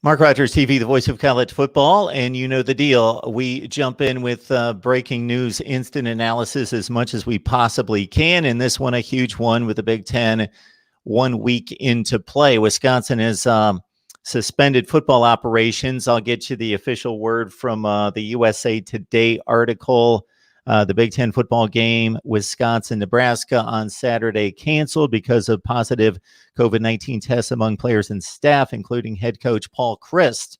Mark Rogers TV, the voice of college football, and you know the deal. We jump in with breaking news, instant analysis as much as we possibly can. And this one, a huge one with the Big Ten 1 week into play. Wisconsin has suspended football operations. I'll get you the official word from the USA Today article. The Big Ten football game, Wisconsin-Nebraska on Saturday, canceled because of positive COVID-19 tests among players and staff, including head coach Paul Chryst.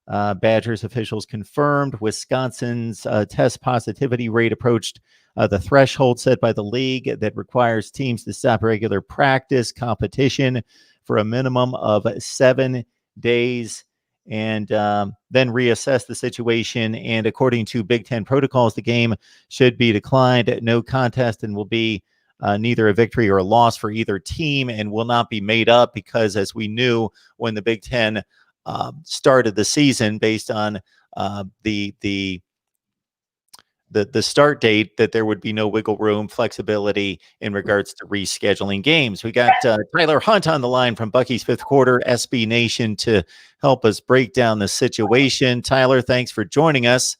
Badgers officials confirmed Wisconsin's test positivity rate approached the threshold set by the league that requires teams to stop regular practice competition for a minimum of 7 days and then reassess the situation. And according to Big Ten protocols, the game should be declined, no contest, and will be neither a victory or a loss for either team, and will not be made up because, as we knew when the Big Ten started the season, based on the start date, that there would be no wiggle room, flexibility in regards to rescheduling games. We got Tyler Hunt on the line from Bucky's Fifth Quarter, SB Nation, to help us break down the situation. Tyler, thanks for joining us.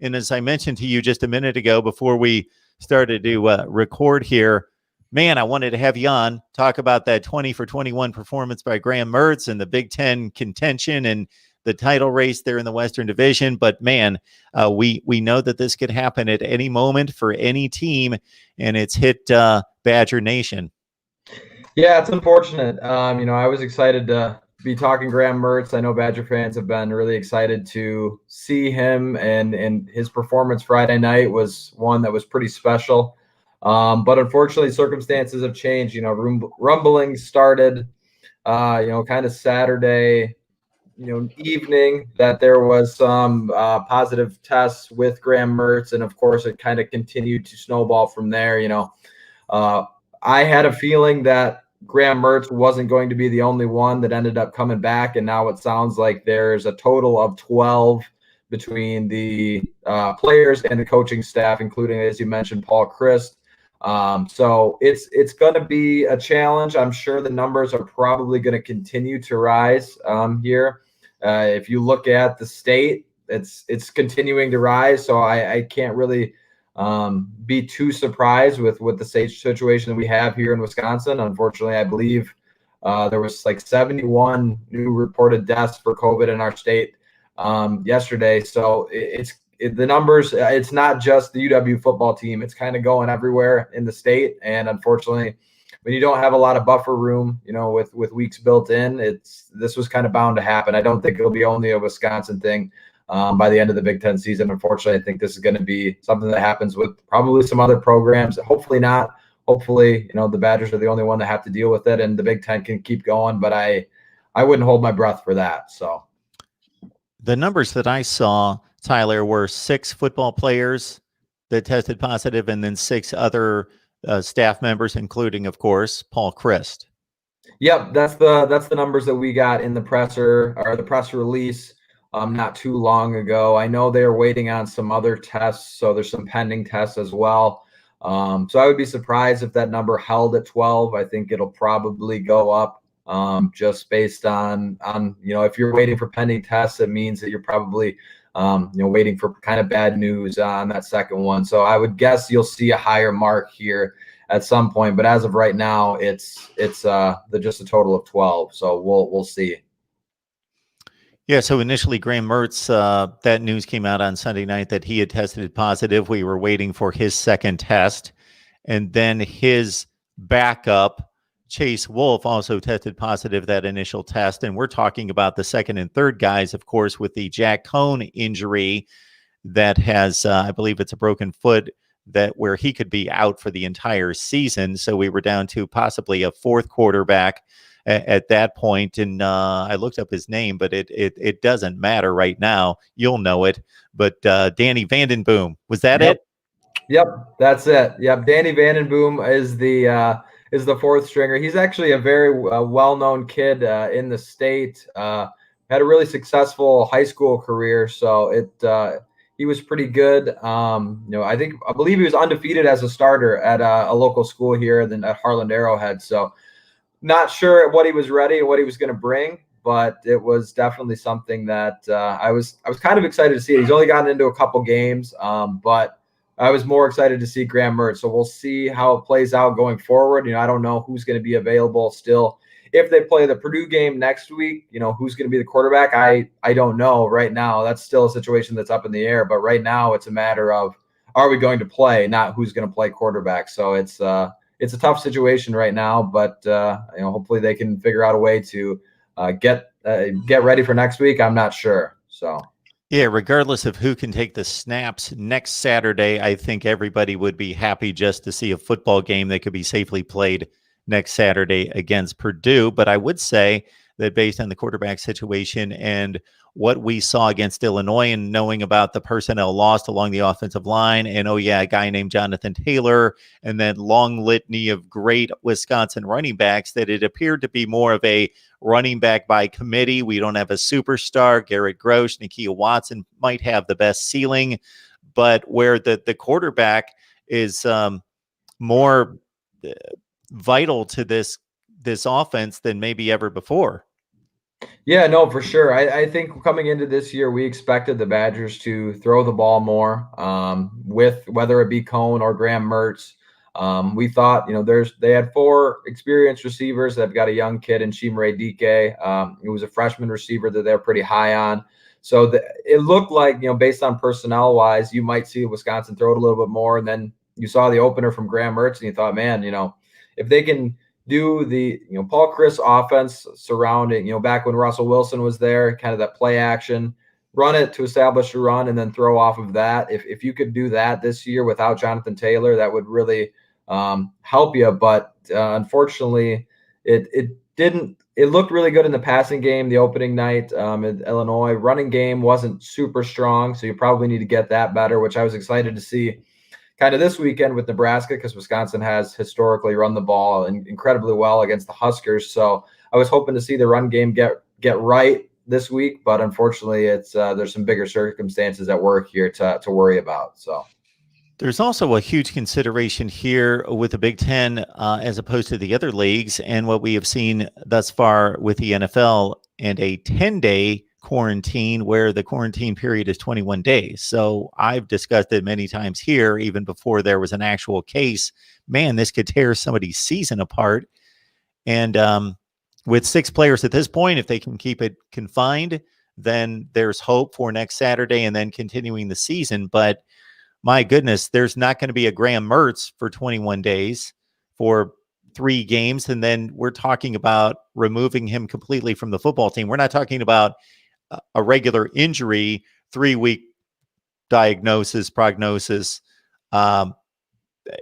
And as I mentioned to you just a minute ago before we started to record here, man, I wanted to have you on, talk about that 20 for 21 performance by Graham Mertz and the Big Ten contention and the title race there in the Western Division. But man, we know that this could happen at any moment for any team, and it's hit Badger Nation. Yeah, it's unfortunate. I was excited to be talking Graham Mertz. I know Badger fans have been really excited to see him, and his performance Friday night was one that was pretty special. But unfortunately, circumstances have changed. Rumblings started, kind of Saturday evening, that there was some positive tests with Graham Mertz, and of course it kind of continued to snowball from there. I had a feeling that Graham Mertz wasn't going to be the only one that ended up coming back, and now it sounds like there's a total of 12 between the players and the coaching staff, including, as you mentioned, Paul Chryst. So it's going to be a challenge. I'm sure the numbers are probably going to continue to rise here. If you look at the state, it's continuing to rise. So I can't really be too surprised with the state situation that we have here in Wisconsin. Unfortunately, I believe there was like 71 new reported deaths for COVID in our state yesterday. So the numbers, it's not just the UW football team. It's kind of going everywhere in the state. And unfortunately, when you don't have a lot of buffer room, with weeks built in, this was kind of bound to happen. I don't think it'll be only a Wisconsin thing by the end of the Big Ten season. Unfortunately, I think this is going to be something that happens with probably some other programs. Hopefully not. Hopefully, the Badgers are the only one that have to deal with it, and the Big Ten can keep going. But I wouldn't hold my breath for that. So the numbers that I saw, Tyler, were 6 football players that tested positive, and then 6 other staff members, including, of course, Paul Chryst. Yep, that's the numbers that we got in the presser, or the press release not too long ago. I know they are waiting on some other tests, so there's some pending tests as well. So I would be surprised if that number held at 12. I think it'll probably go up just based on if you're waiting for pending tests, it means that you're probably waiting for kind of bad news on that second one. So I would guess you'll see a higher mark here at some point, but as of right now, it's just a total of 12. So we'll see. Yeah. So initially, Graham Mertz, that news came out on Sunday night that he had tested positive. We were waiting for his second test, and then his backup, Chase Wolf, also tested positive that initial test. And we're talking about the second and third guys, of course, with the Jack Cohn injury that has, I believe it's a broken foot, where he could be out for the entire season. So we were down to possibly a fourth quarterback at that point. And I looked up his name, but it doesn't matter right now. You'll know it. But Danny Vandenboom, was that it? Yep, that's it. Yep, Danny Vandenboom is the fourth stringer. He's actually a very well-known kid in the state. Had a really successful high school career, so he was pretty good. I believe he was undefeated as a starter at a local school here, then at Harland Arrowhead. So not sure what he was ready or what he was going to bring, but it was definitely something that I was kind of excited to see. He's only gotten into a couple games, but I was more excited to see Graham Mertz. So we'll see how it plays out going forward. I don't know who's going to be available still. If they play the Purdue game next week, who's going to be the quarterback? I don't know right now. That's still a situation that's up in the air. But right now, it's a matter of, are we going to play, not who's going to play quarterback. So it's a tough situation right now. But hopefully they can figure out a way to get ready for next week. I'm not sure. So. Yeah, regardless of who can take the snaps next Saturday, I think everybody would be happy just to see a football game that could be safely played next Saturday against Purdue. But I would say that based on the quarterback situation and what we saw against Illinois and knowing about the personnel lost along the offensive line, and a guy named Jonathan Taylor, and then long litany of great Wisconsin running backs, that it appeared to be more of a running back by committee. We don't have a superstar. Garrett Grosh, Nakia Watson might have the best ceiling, but where the quarterback is more vital to this offense than maybe ever before. Yeah, no, for sure. I think coming into this year, we expected the Badgers to throw the ball more, with whether it be Cone or Graham Mertz. We thought, they had 4 experienced receivers. They've got a young kid in Chimere Dike, who was a freshman receiver that they're pretty high on. So it looked like, based on personnel wise, you might see Wisconsin throw it a little bit more. And then you saw the opener from Graham Mertz and you thought, man, if they can do the Paul Chryst offense surrounding, back when Russell Wilson was there, kind of that play action, run it to establish a run and then throw off of that. If you could do that this year without Jonathan Taylor, that would really help you. But unfortunately, it didn't. It looked really good in the passing game the opening night in Illinois. Running game wasn't super strong, so you probably need to get that better, which I was excited to see kind of this weekend with Nebraska, because Wisconsin has historically run the ball incredibly well against the Huskers. So I was hoping to see the run game get right this week, but unfortunately there's some bigger circumstances at work here to worry about. So there's also a huge consideration here with the Big Ten as opposed to the other leagues, and what we have seen thus far with the NFL, and a 10-day quarantine where the quarantine period is 21 days. So I've discussed it many times here, even before there was an actual case. Man, this could tear somebody's season apart. And with 6 players at this point, if they can keep it confined, then there's hope for next Saturday and then continuing the season. But my goodness, there's not going to be a Graham Mertz for 21 days for 3 games. And then we're talking about removing him completely from the football team. We're not talking about a regular injury, 3-week prognosis.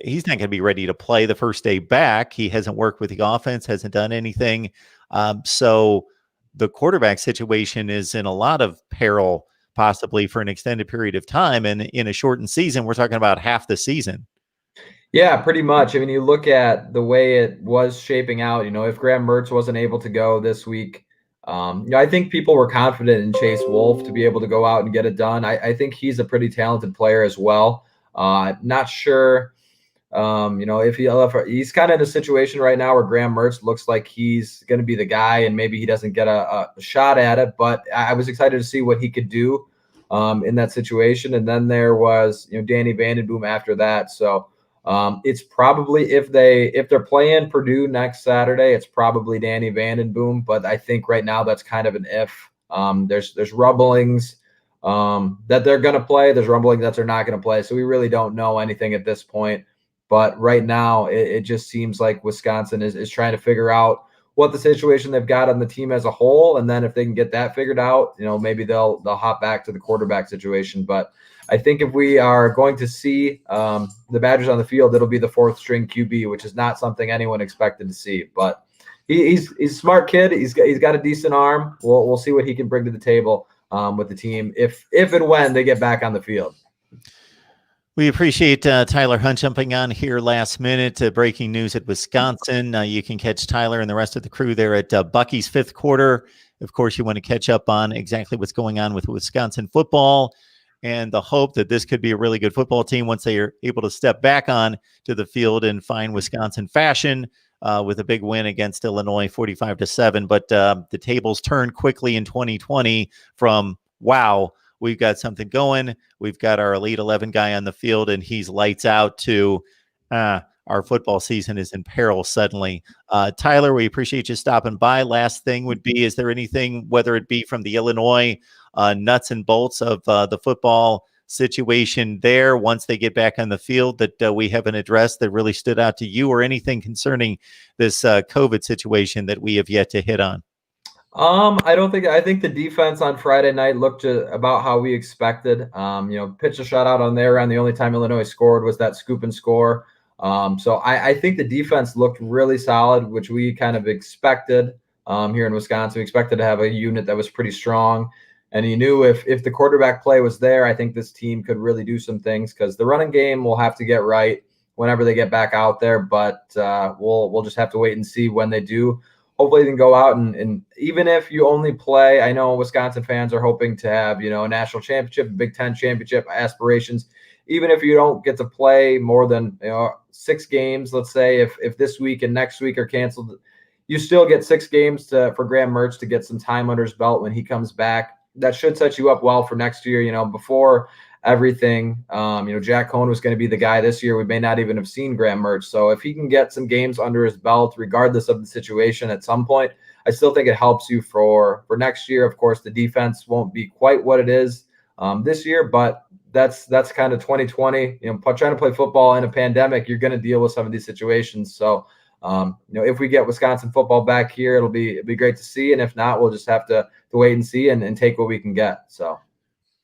He's not going to be ready to play the first day back. He hasn't worked with the offense, hasn't done anything. So the quarterback situation is in a lot of peril, possibly for an extended period of time. And in a shortened season, we're talking about half the season. Yeah, pretty much. I mean, you look at the way it was shaping out, if Graham Mertz wasn't able to go this week, I think people were confident in Chase Wolf to be able to go out and get it done. I think he's a pretty talented player as well. Not sure, if he's kind of in a situation right now where Graham Mertz looks like he's going to be the guy, and maybe he doesn't get a shot at it. But I was excited to see what he could do in that situation. And then there was, Danny Vandenboom after that. So it's probably, if they're playing Purdue next Saturday, it's probably Danny Vandenboom. But I think right now that's kind of an if. There's rumblings that they're going to play. There's rumblings that they're not going to play. So we really don't know anything at this point. But right now, it just seems like Wisconsin is trying to figure out what the situation they've got on the team as a whole. And then if they can get that figured out, maybe they'll hop back to the quarterback situation. But I think if we are going to see the Badgers on the field, it'll be the 4th string QB, which is not something anyone expected to see. But he's a smart kid. He's got a decent arm. We'll see what he can bring to the table with the team if and when they get back on the field. We appreciate Tyler Hunt jumping on here last minute. Breaking news at Wisconsin. You can catch Tyler and the rest of the crew there at Bucky's 5th quarter. Of course, you want to catch up on exactly what's going on with Wisconsin football and the hope that this could be a really good football team once they are able to step back on to the field and find Wisconsin fashion. with a big win against Illinois, 45-7. But the tables turned quickly in 2020 from, wow, we've got something going. We've got our Elite 11 guy on the field, and he's lights out, to our football season is in peril suddenly. Tyler, we appreciate you stopping by. Last thing would be, is there anything, whether it be from the Illinois nuts and bolts of the football situation there once they get back on the field, that we haven't addressed, that really stood out to you, or anything concerning this COVID situation that we have yet to hit on? I think the defense on Friday night looked about how we expected. Pitched a shutout on their end. The only time Illinois scored was that scoop and score. So I think the defense looked really solid, which we kind of expected here in Wisconsin. We expected to have a unit that was pretty strong. And you knew if the quarterback play was there, I think this team could really do some things, because the running game will have to get right whenever they get back out there. But we'll just have to wait and see when they do. Hopefully they can go out and even if you only play, I know Wisconsin fans are hoping to have, a national championship, Big Ten championship aspirations. Even if you don't get to play more than 6 games, let's say if this week and next week are canceled, you still get 6 games for Graham Mertz to get some time under his belt when he comes back. That should set you up well for next year. Before everything, Jack Cohn was going to be the guy this year. We may not even have seen Graham Mertz. So if he can get some games under his belt, regardless of the situation at some point, I still think it helps you for next year. Of course, the defense won't be quite what it is this year, but that's kind of 2020. Trying to play football in a pandemic, you're going to deal with some of these situations. So, if we get Wisconsin football back here, it'll be great to see. And if not, we'll just have to wait and see and take what we can get. So.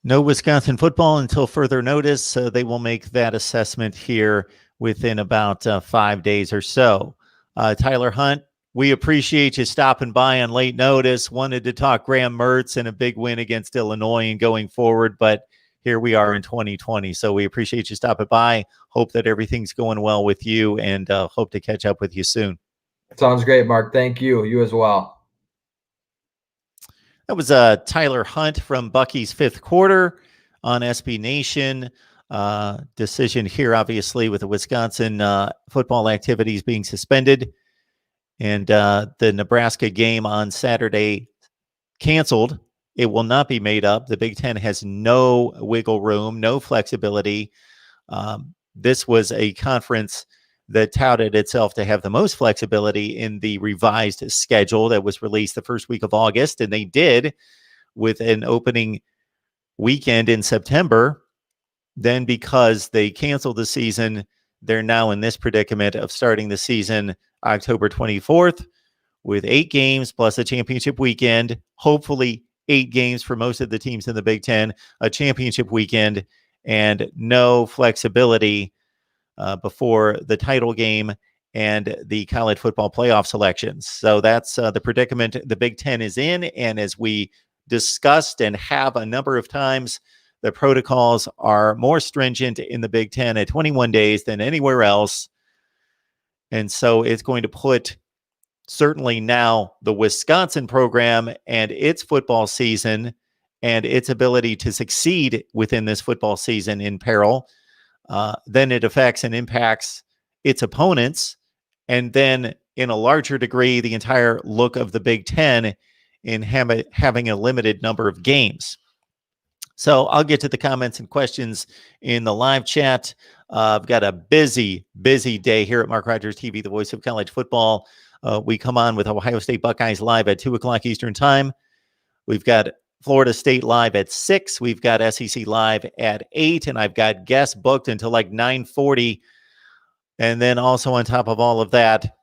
No Wisconsin football until further notice. So they will make that assessment here within about 5 days or so. Tyler Hunt, we appreciate you stopping by on late notice. Wanted to talk Graham Mertz and a big win against Illinois and going forward, but here we are in 2020. So we appreciate you stopping by. Hope that everything's going well with you, and hope to catch up with you soon. Sounds great, Mark. Thank you. You as well. That was Tyler Hunt from Bucky's Fifth Quarter on SB Nation. Decision here, obviously, with the Wisconsin football activities being suspended, and the Nebraska game on Saturday canceled. It will not be made up. The Big Ten has no wiggle room, no flexibility. This was a conference that touted itself to have the most flexibility in the revised schedule that was released the first week of August, and they did, with an opening weekend in September. Then, because they canceled the season, they're now in this predicament of starting the season October 24th with 8 games plus a championship weekend, hopefully 8 games for most of the teams in the Big Ten, a championship weekend, and no flexibility before the title game and the college football playoff selections. So that's the predicament the Big Ten is in. And as we discussed and have a number of times, the protocols are more stringent in the Big Ten at 21 days than anywhere else. And so it's going to put certainly now the Wisconsin program and its football season and its ability to succeed within this football season in peril. Then it affects and impacts its opponents, and then in a larger degree, the entire look of the Big Ten in having a limited number of games. So I'll get to the comments and questions in the live chat. I've got a busy day here at Mark Rogers TV, the voice of college football. We come on with Ohio State Buckeyes live at 2 o'clock Eastern time. We've got Florida State live at 6. We've got SEC live at 8. And I've got guests booked until like 9:40. And then also on top of all of that,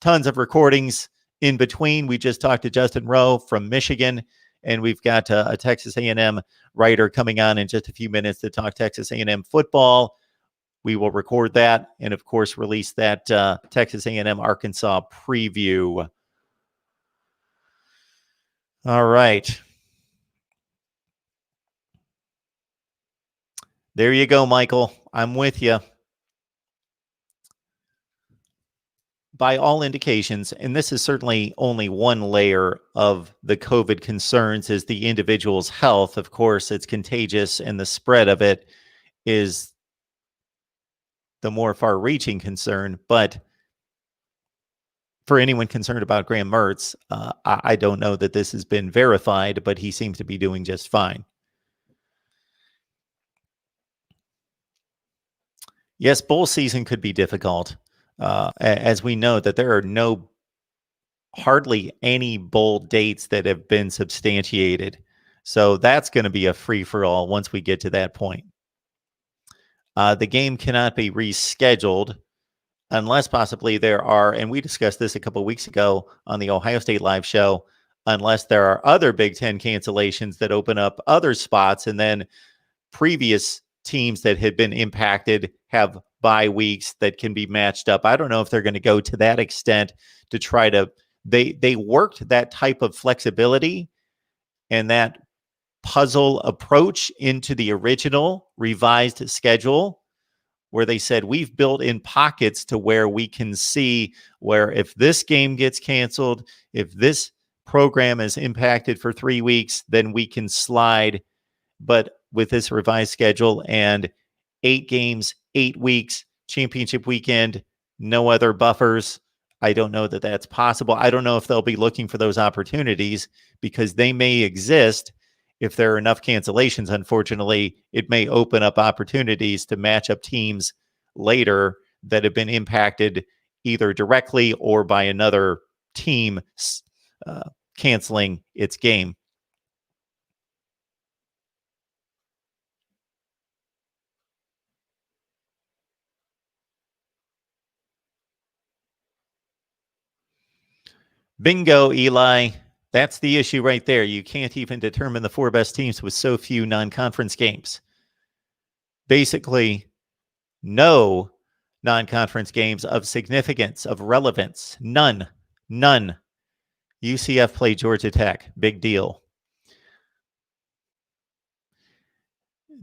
tons of recordings in between. We just talked to Justin Rowe from Michigan, and we've got a Texas A&M writer coming on in just a few minutes to talk Texas A&M football. We will record that and, of course, release that Texas A&M Arkansas preview. All right. There you go, Michael. I'm with you. By all indications, and this is certainly only one layer of the COVID concerns, is the individual's health. Of course, it's contagious, and the spread of it is the more far-reaching concern. But for anyone concerned about Graham Mertz, I don't know that this has been verified, but he seems to be doing just fine. Yes, bowl season could be difficult. As we know that there are hardly any bowl dates that have been substantiated. So that's going to be a free-for-all once we get to that point. The game cannot be rescheduled unless possibly there are, and we discussed this a couple of weeks ago on the Ohio State live show, unless there are other Big Ten cancellations that open up other spots, and then previous teams that had been impacted have bye weeks that can be matched up. I don't know if they're going to go to that extent to try to, they worked that type of flexibility and that puzzle approach into the original revised schedule, where they said we've built in pockets to where we can see where if this game gets canceled, if this program is impacted for 3 weeks, then we can slide. But with this revised schedule and 8 games, 8 weeks, championship weekend, no other buffers, I don't know that that's possible. I don't know if they'll be looking for those opportunities because they may exist. If there are enough cancellations, unfortunately, it may open up opportunities to match up teams later that have been impacted either directly or by another team canceling its game. Bingo, Eli. That's the issue right there. You can't even determine the 4 best teams with so few non-conference games. Basically, no non-conference games of significance, of relevance. None. UCF played Georgia Tech. Big deal.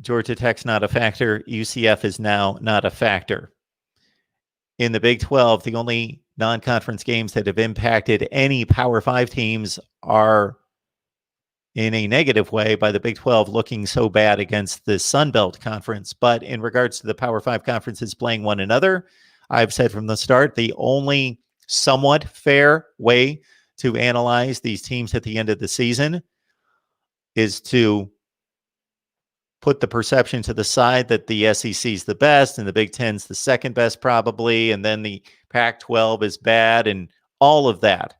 Georgia Tech's not a factor. UCF is now not a factor. In the Big 12, the only non-conference games that have impacted any Power 5 teams are in a negative way by the Big 12 looking so bad against the Sun Belt Conference. But in regards to the Power 5 conferences playing one another, I've said from the start, the only somewhat fair way to analyze these teams at the end of the season is to put the perception to the side that the SEC is the best and the Big Ten's the second best probably, and then the Pac-12 is bad and all of that.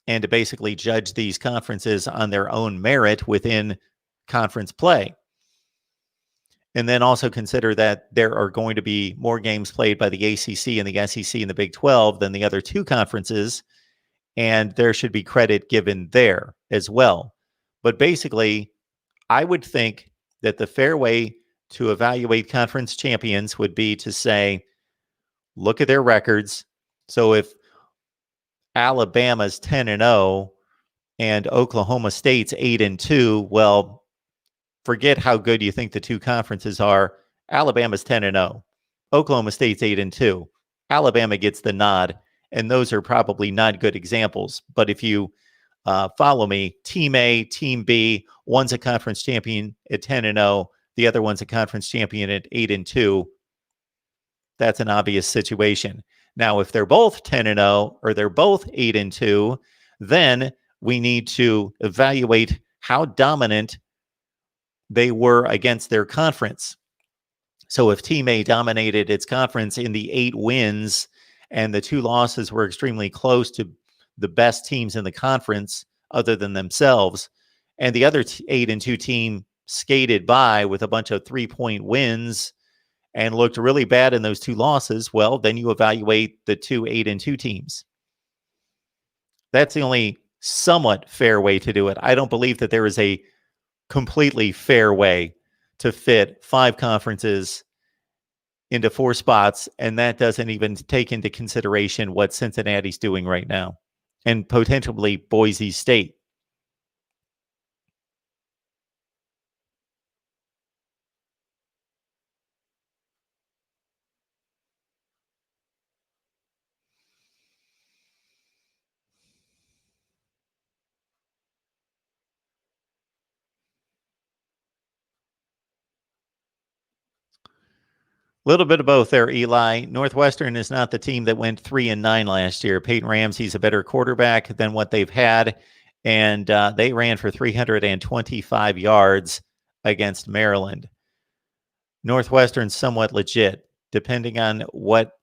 And to basically judge these conferences on their own merit within conference play. And then also consider that there are going to be more games played by the ACC and the SEC and the Big 12 than the other 2 conferences, and there should be credit given there as well. But basically, I would think that the fair way to evaluate conference champions would be to say, look at their records. So if Alabama's 10-0 and Oklahoma State's 8-2, well, forget how good you think the 2 conferences are. Alabama's 10-0. Oklahoma State's 8-2. Alabama gets the nod, and those are probably not good examples. But if you follow me, Team A, Team B, one's a conference champion at 10-0, the other one's a conference champion at 8-2. That's an obvious situation. Now, if they're both 10-0 or they're both 8-2, then we need to evaluate how dominant they were against their conference. So if Team A dominated its conference in the 8 wins and the 2 losses were extremely close to the best teams in the conference other than themselves, and the other 8-2 team skated by with a bunch of 3-point wins and looked really bad in those 2 losses, well, then you evaluate the 2 8-2 teams. That's the only somewhat fair way to do it. I don't believe that there is a completely fair way to fit 5 conferences into 4 spots, and that doesn't even take into consideration what Cincinnati's doing right now and potentially Boise State. little bit of both there, Eli. Northwestern is not the team that went 3-9 last year. Peyton Ramsey's a better quarterback than what they've had, and they ran for 325 yards against Maryland. Northwestern's somewhat legit, depending on what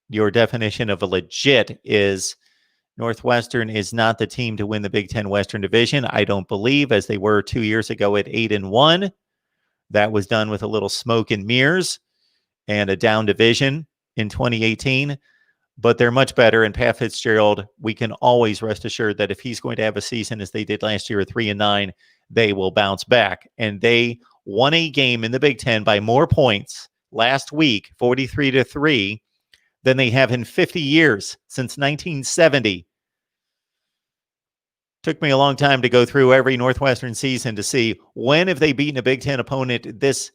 your definition of a legit is. Northwestern is not the team to win the Big Ten Western Division, I don't believe, as they were 2 years ago at 8-1. That was done with a little smoke and mirrors and a down division in 2018. But they're much better. And Pat Fitzgerald, we can always rest assured that if he's going to have a season as they did last year at 3-9, they will bounce back. And they won a game in the Big Ten by more points last week, 43-3, than they have in 50 years since 1970. Took me a long time to go through every Northwestern season to see when have they beaten a Big Ten opponent this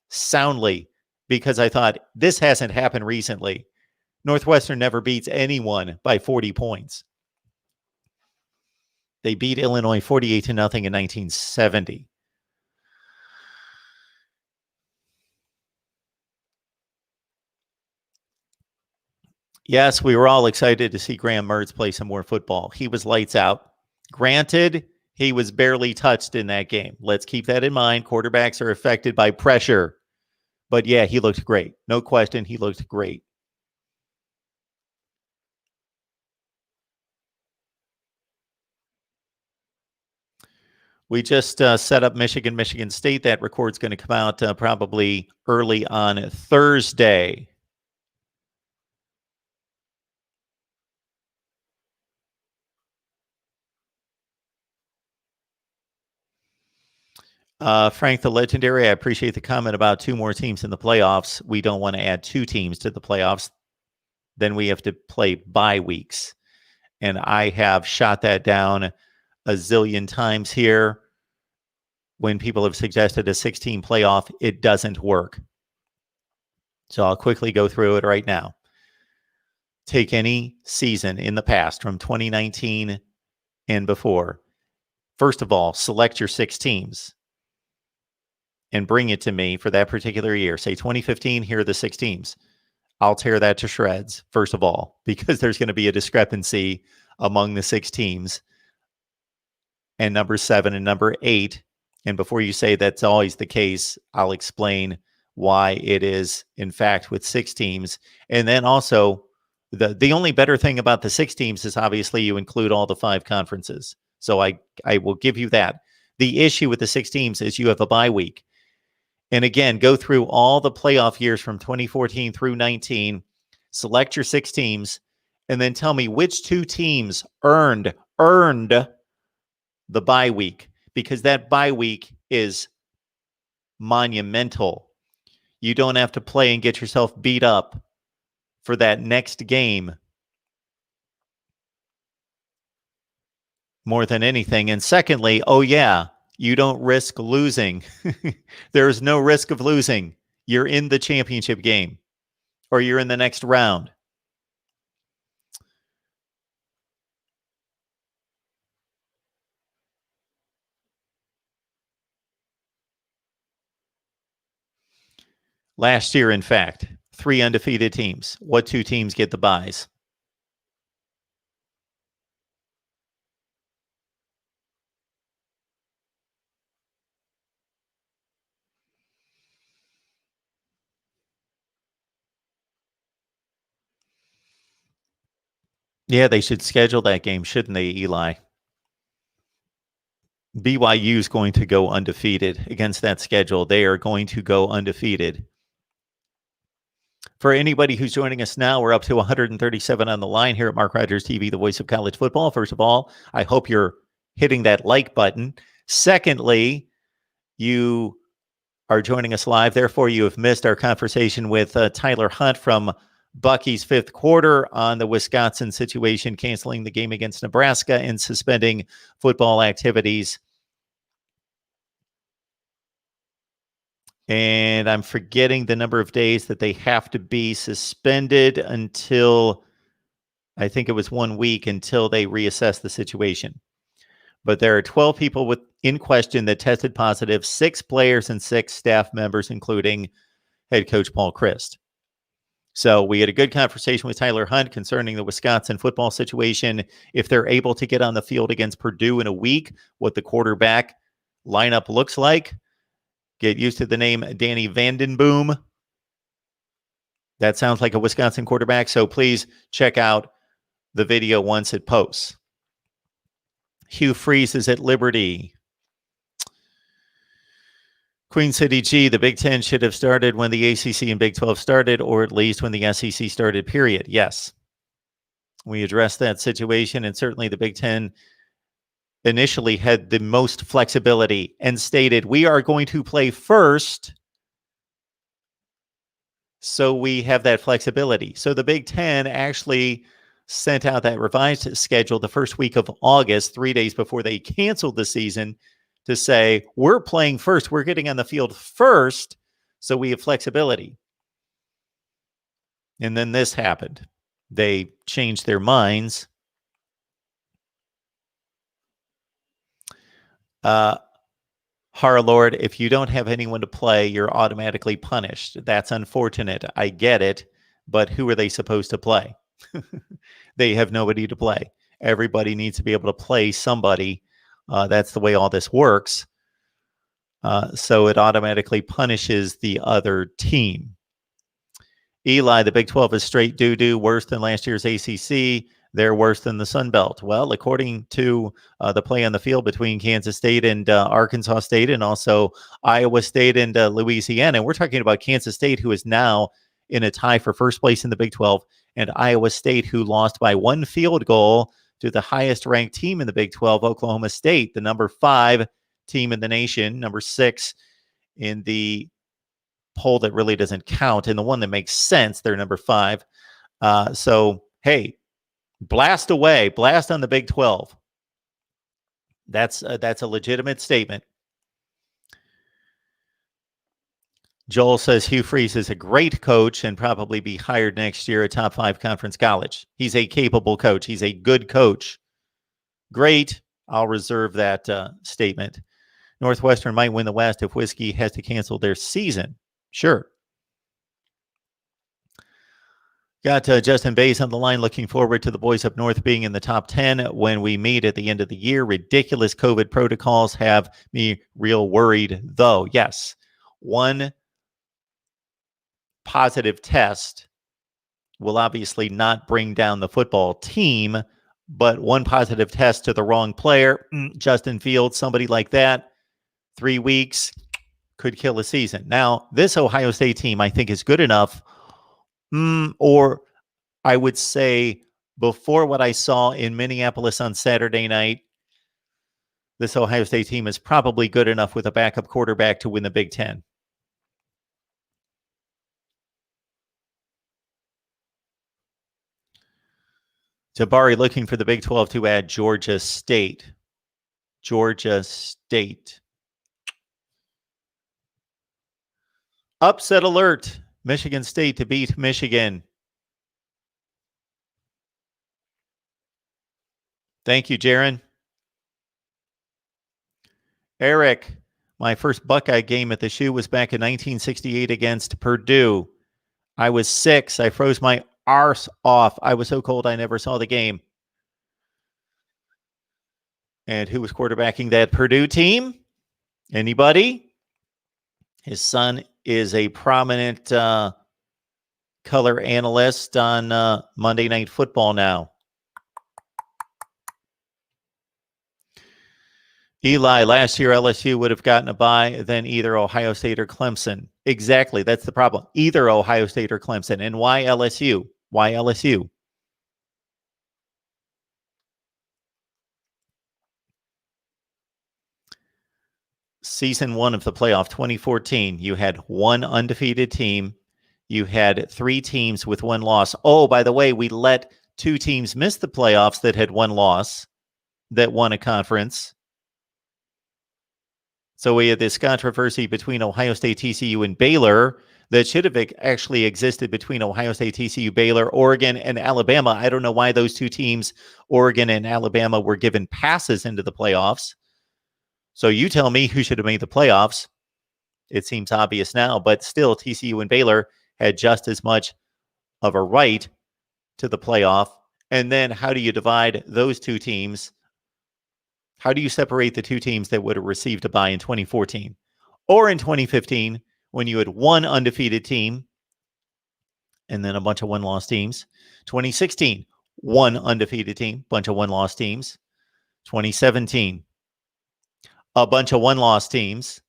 soundly, because I thought this hasn't happened recently. Northwestern never beats anyone by 40 points. They beat Illinois 48-0 in 1970. Yes, we were all excited to see Graham Mertz play some more football. He was lights out. Granted, he was barely touched in that game. Let's keep that in mind. Quarterbacks are affected by pressure. But yeah, he looked great. No question, he looked great. We just set up Michigan State. That record's going to come out probably early on Thursday. Frank the Legendary, I appreciate the comment about 2 more teams in the playoffs. We don't want to add 2 teams to the playoffs. Then we have to play bye weeks. And I have shot that down a zillion times here. When people have suggested a 16 playoff, it doesn't work. So I'll quickly go through it right now. Take any season in the past from 2019 and before. First of all, select your 6 teams and bring it to me for that particular year. Say 2015, here are the 6 teams. I'll tear that to shreds, first of all, because there's going to be a discrepancy among the 6 teams. And number 7 and number 8. And before you say that's always the case, I'll explain why it is, in fact, with 6 teams. And then also, the only better thing about the 6 teams is obviously you include all the 5 conferences. So I will give you that. The issue with the 6 teams is you have a bye week. And again, go through all the playoff years from 2014 through 19, select your 6 teams, and then tell me which 2 teams earned the bye week, because that bye week is monumental. You don't have to play and get yourself beat up for that next game more than anything. And secondly, oh yeah, you don't risk losing. There is no risk of losing. You're in the championship game or you're in the next round. Last year, in fact, 3 undefeated teams. What 2 teams get the byes? Yeah, they should schedule that game, shouldn't they, Eli? BYU is going to go undefeated against that schedule. They are going to go undefeated. For anybody who's joining us now, we're up to 137 on the line here at MarkRogersTV, the voice of college football. First of all, I hope you're hitting that like button. Secondly, you are joining us live. Therefore, you have missed our conversation with Tyler Hunt from Bucky's Fifth Quarter on the Wisconsin situation, canceling the game against Nebraska and suspending football activities. And I'm forgetting the number of days that they have to be suspended until, I think it was 1 week, until they reassess the situation. But there are 12 people in question that tested positive, 6 players and 6 staff members, including head coach Paul Chryst. So we had a good conversation with Tyler Hunt concerning the Wisconsin football situation. If they're able to get on the field against Purdue in a week, what the quarterback lineup looks like. Get used to the name Danny Vandenboom. That sounds like a Wisconsin quarterback. So please check out the video once it posts. Hugh Freeze is at Liberty. Queen City G, the Big Ten should have started when the ACC and Big 12 started, or at least when the SEC started, period. Yes. We addressed that situation, and certainly the Big Ten initially had the most flexibility and stated, we are going to play first, so we have that flexibility. So the Big Ten actually sent out that revised schedule the first week of August, 3 days before they canceled the season, to say, we're playing first, we're getting on the field first, so we have flexibility. And then this happened. They changed their minds. Harlord, if you don't have anyone to play, you're automatically punished. That's unfortunate. I get it, but who are they supposed to play? They have nobody to play. Everybody needs to be able to play somebody. That's the way all this works. So it automatically punishes the other team. Eli, the Big 12 is straight doo-doo, worse than last year's ACC. They're worse than the Sun Belt. Well, according to the play on the field between Kansas State and Arkansas State, and also Iowa State and Louisiana, we're talking about Kansas State, who is now in a tie for first place in the Big 12, and Iowa State, who lost by one field goal to the highest ranked team in the Big 12, Oklahoma State, the number 5 team in the nation, number 6 in the poll that really doesn't count, and the one that makes sense, they're number 5. So, hey, blast away, blast on the Big 12. That's a legitimate statement. Joel says Hugh Freeze is a great coach and probably be hired next year at top 5 conference college. He's a capable coach. He's a good coach. Great. I'll reserve that statement. Northwestern might win the West if Whiskey has to cancel their season. Sure. Got Justin Bays on the line, looking forward to the boys up north being in the top 10 when we meet at the end of the year. Ridiculous COVID protocols have me real worried, though. Yes, one positive test will obviously not bring down the football team, but one positive test to the wrong player, Justin Fields, somebody like that, 3 weeks could kill a season. Now, this Ohio State team, I think, is good enough, or I would say before what I saw in Minneapolis on Saturday night, this Ohio State team is probably good enough with a backup quarterback to win the Big Ten. Jabari looking for the Big 12 to add Georgia State. Georgia State. Upset alert. Michigan State to beat Michigan. Thank you, Jaron. Eric, my first Buckeye game at the Shoe was back in 1968 against Purdue. I was 6. I froze my arse off. I was so cold I never saw the game. And who was quarterbacking that Purdue team? Anybody? His son is a prominent color analyst on Monday Night Football now. Eli, last year LSU would have gotten a bye, then either Ohio State or Clemson. Exactly, that's the problem. Either Ohio State or Clemson. And why LSU? Why LSU? Season 1 of the playoff, 2014, you had one undefeated team. You had 3 teams with 1 loss. Oh, by the way, we let 2 teams miss the playoffs that had 1 loss, that won a conference. So we had this controversy between Ohio State, TCU, and Baylor that should have actually existed between Ohio State, TCU, Baylor, Oregon, and Alabama. I don't know why those 2 teams, Oregon and Alabama, were given passes into the playoffs. So you tell me who should have made the playoffs. It seems obvious now, but still TCU and Baylor had just as much of a right to the playoff. And then how do you divide those two teams? How do you separate the two teams that would have received a bye in 2014 or in 2015 when you had one undefeated team and then a bunch of one-loss teams? 2016, one undefeated team, bunch of one-loss teams. 2017, a bunch of one-loss teams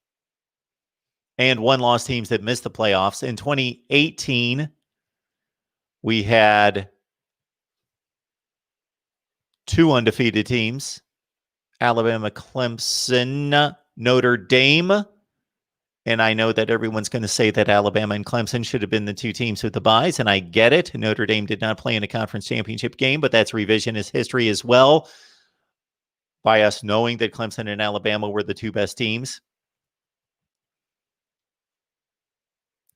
and one-loss teams that missed the playoffs. In 2018, we had two undefeated teams, Alabama, Clemson, Notre Dame. And I know that everyone's going to say that Alabama and Clemson should have been the two teams with the byes, and I get it. Notre Dame did not play in a conference championship game, but that's revisionist history as well, by us knowing that Clemson and Alabama were the two best teams.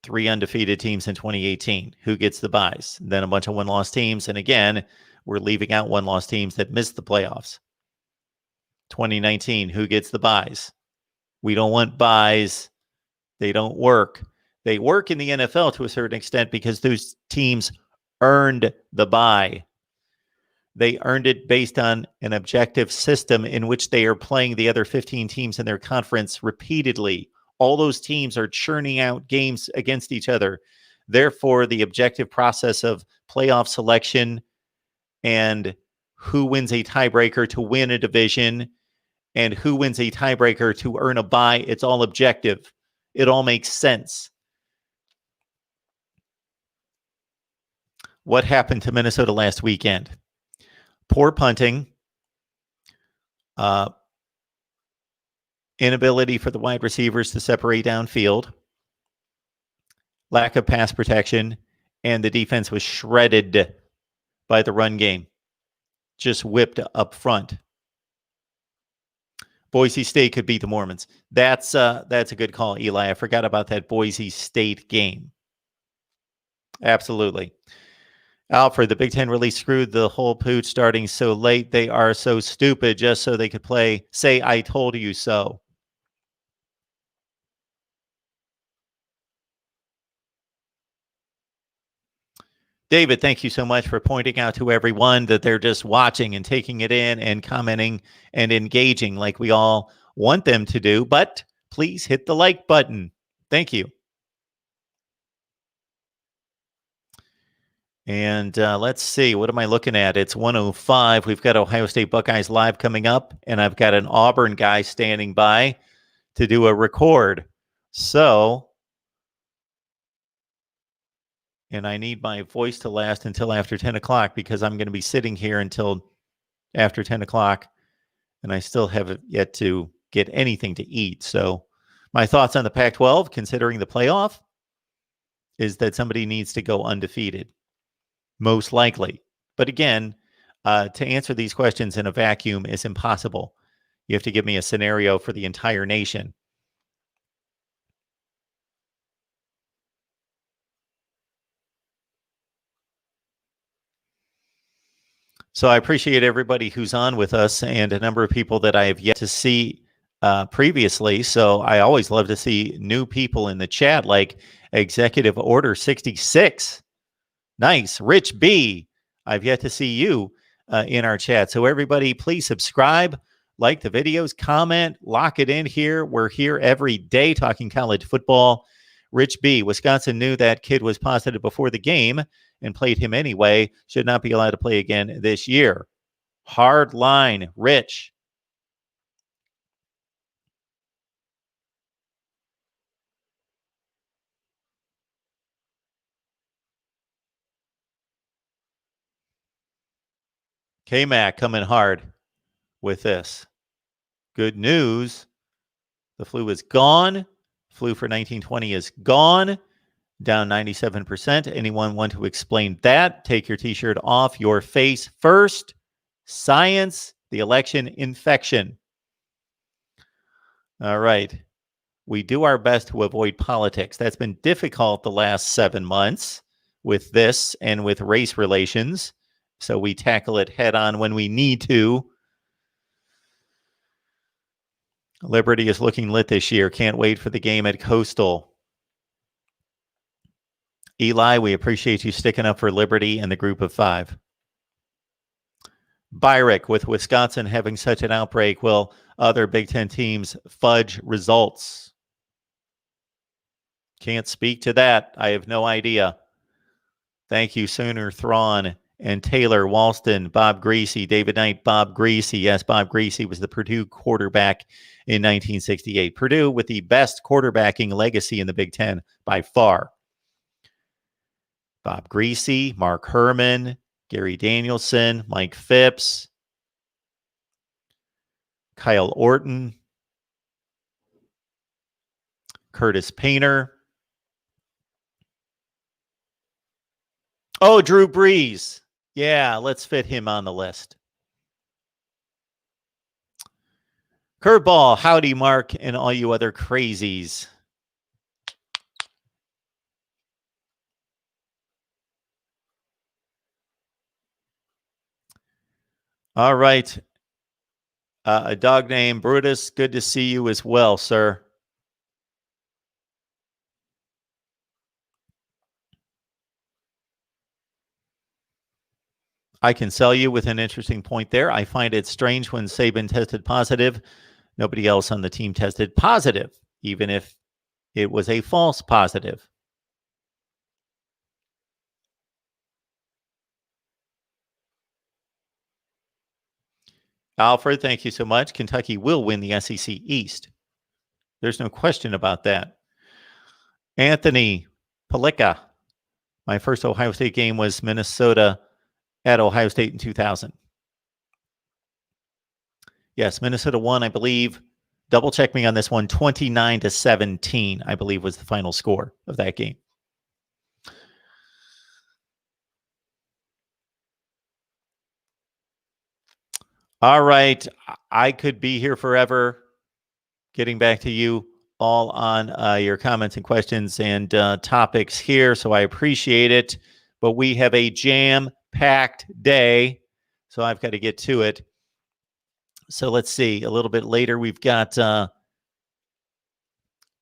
Three undefeated teams in 2018. Who gets the byes? Then a bunch of one-loss teams. And again, we're leaving out one-loss teams that missed the playoffs. 2019, who gets the byes? We don't want byes. They don't work. They work in the NFL to a certain extent because those teams earned the bye. They earned it based on an objective system in which they are playing the other 15 teams in their conference repeatedly. All those teams are churning out games against each other. Therefore, the objective process of playoff selection and who wins a tiebreaker to win a division and who wins a tiebreaker to earn a bye, it's all objective. It all makes sense. What happened to Minnesota last weekend? Poor punting, inability for the wide receivers to separate downfield, lack of pass protection, and the defense was shredded by the run game. Just whipped up front. Boise State could beat the Mormons. That's a good call, Eli. I forgot about that Boise State game. Absolutely. Alfred, the Big Ten really screwed the whole pooch starting so late. They are so stupid just so they could say, I told you so. David, thank you so much for pointing out to everyone that they're just watching and taking it in and commenting and engaging like we all want them to do. But please hit the like button. Thank you. And let's see, what am I looking at? It's 1:05. We've got Ohio State Buckeyes Live coming up, and I've got an Auburn guy standing by to do a record. So, and I need my voice to last until after 10 o'clock because I'm going to be sitting here until after 10 o'clock, and I still have yet to get anything to eat. So, my thoughts on the Pac-12, considering the playoff, is that somebody needs to go undefeated. Most likely. But again, to answer these questions in a vacuum is impossible. You have to give me a scenario for the entire nation. So I appreciate everybody who's on with us and a number of people that I have yet to see previously. So I always love to see new people in the chat, like Executive Order 66. Nice. Rich B. I've yet to see you in our chat. So everybody, please subscribe, like the videos, comment, lock it in here. We're here every day talking college football. Rich B. Wisconsin knew that kid was positive before the game and played him anyway. Should not be allowed to play again this year. Hard line. Rich. K-Mac coming hard with this. Good news. The flu is gone. Flu for 1920 is gone. Down 97%. Anyone want to explain that? Take your t-shirt off your face first. Science, the election, infection. All right. We do our best to avoid politics. That's been difficult the last 7 months with this and with race relations. So we tackle it head on when we need to. Liberty is looking lit this year. Can't wait for the game at Coastal. Eli, we appreciate you sticking up for Liberty and the group of 5. Byrick, with Wisconsin having such an outbreak, will other Big Ten teams fudge results? Can't speak to that. I have no idea. Thank you, Sooner Thrawn and Taylor Walston, Bob Greasy, David Knight, Bob Greasy. Yes, Bob Greasy was the Purdue quarterback in 1968. Purdue with the best quarterbacking legacy in the Big Ten by far. Bob Greasy, Mark Herman, Gary Danielson, Mike Phipps, Kyle Orton, Curtis Painter. Oh, Drew Brees. Yeah, let's fit him on the list. Curveball, howdy, Mark, and all you other crazies. All right. A dog named Brutus, good to see you as well, sir. I can sell you with an interesting point there. I find it strange when Saban tested positive. Nobody else on the team tested positive, even if it was a false positive. Alfred, thank you so much. Kentucky will win the SEC East. There's no question about that. Anthony Palika. My first Ohio State game was Minnesota at Ohio State in 2000. Yes, Minnesota won, I believe. Double check me on this one. 29-17, I believe, was the final score of that game. All right. I could be here forever. Getting back to you all on your comments and questions and topics here. So I appreciate it. But we have a jam-packed day. So I've got to get to it. So let's see. A little bit later, we've got,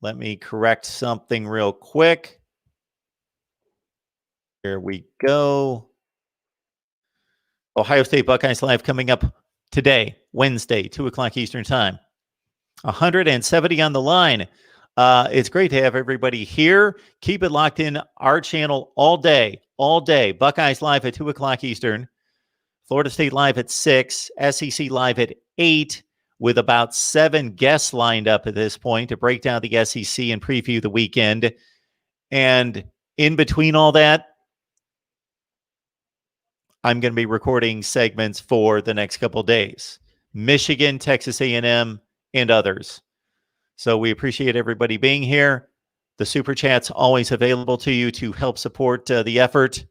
let me correct something real quick. Here we go. Ohio State Buckeyes Live coming up today, Wednesday, 2 o'clock Eastern Time. 170 on the line. It's great to have everybody here. Keep it locked in our channel all day. Buckeyes Live at 2 o'clock Eastern. Florida State Live at 6. SEC Live at 8, with about 7 guests lined up at this point to break down the SEC and preview the weekend. And in between all that, I'm going to be recording segments for the next couple days. Michigan, Texas A&M, and others. So we appreciate everybody being here. The Super Chat's always available to you to help support the effort.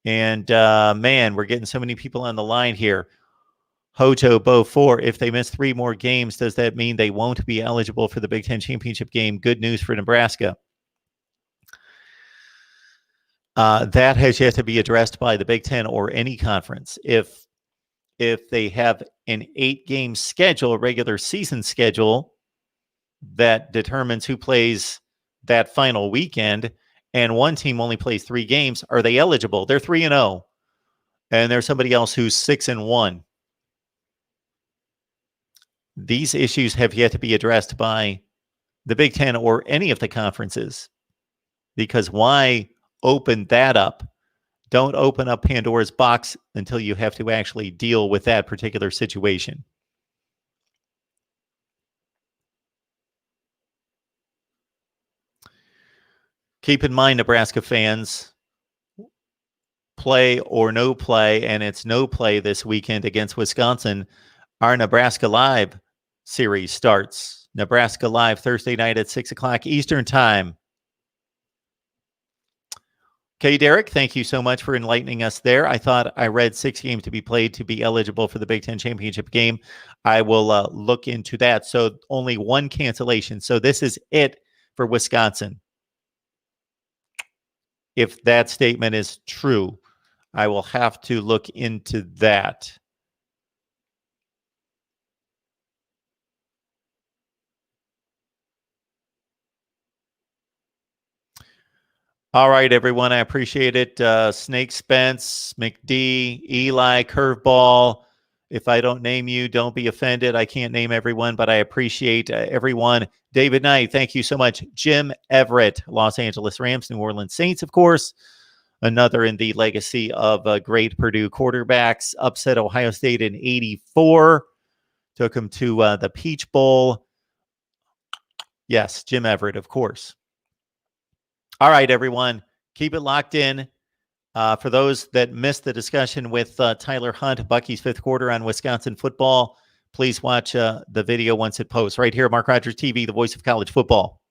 And man, we're getting so many people on the line here. Hojo Bo 4, if they miss 3 more games, does that mean they won't be eligible for the Big Ten championship game? Good news for Nebraska. That has yet to be addressed by the Big Ten or any conference. If they have an 8-game schedule, a regular season schedule, that determines who plays that final weekend, and one team only plays 3 games, are they eligible? They're 3-0, and there's somebody else who's 6-1. These issues have yet to be addressed by the Big Ten or any of the conferences, because why open that up? Don't open up Pandora's box until you have to actually deal with that particular situation. Keep in mind, Nebraska fans, play or no play, and it's no play this weekend against Wisconsin. Our Nebraska Live series starts. Nebraska Live Thursday night at 6 o'clock Eastern Time. Okay, Derek, thank you so much for enlightening us there. I thought I read 6 games to be played to be eligible for the Big Ten championship game. I will look into that. So only 1 cancellation. So this is it for Wisconsin. If that statement is true, I will have to look into that. All right, everyone. I appreciate it. Snake Spence, McD, Eli, Curveball. If I don't name you, don't be offended. I can't name everyone, but I appreciate everyone. David Knight, thank you so much. Jim Everett, Los Angeles Rams, New Orleans Saints, of course. Another in the legacy of great Purdue quarterbacks. Upset Ohio State in '84. Took them to the Peach Bowl. Yes, Jim Everett, of course. All right, everyone. Keep it locked in. For those that missed the discussion with Tyler Hunt, Bucky's fifth quarter on Wisconsin football, please watch the video once it posts right here at Mark Rogers TV, the voice of college football.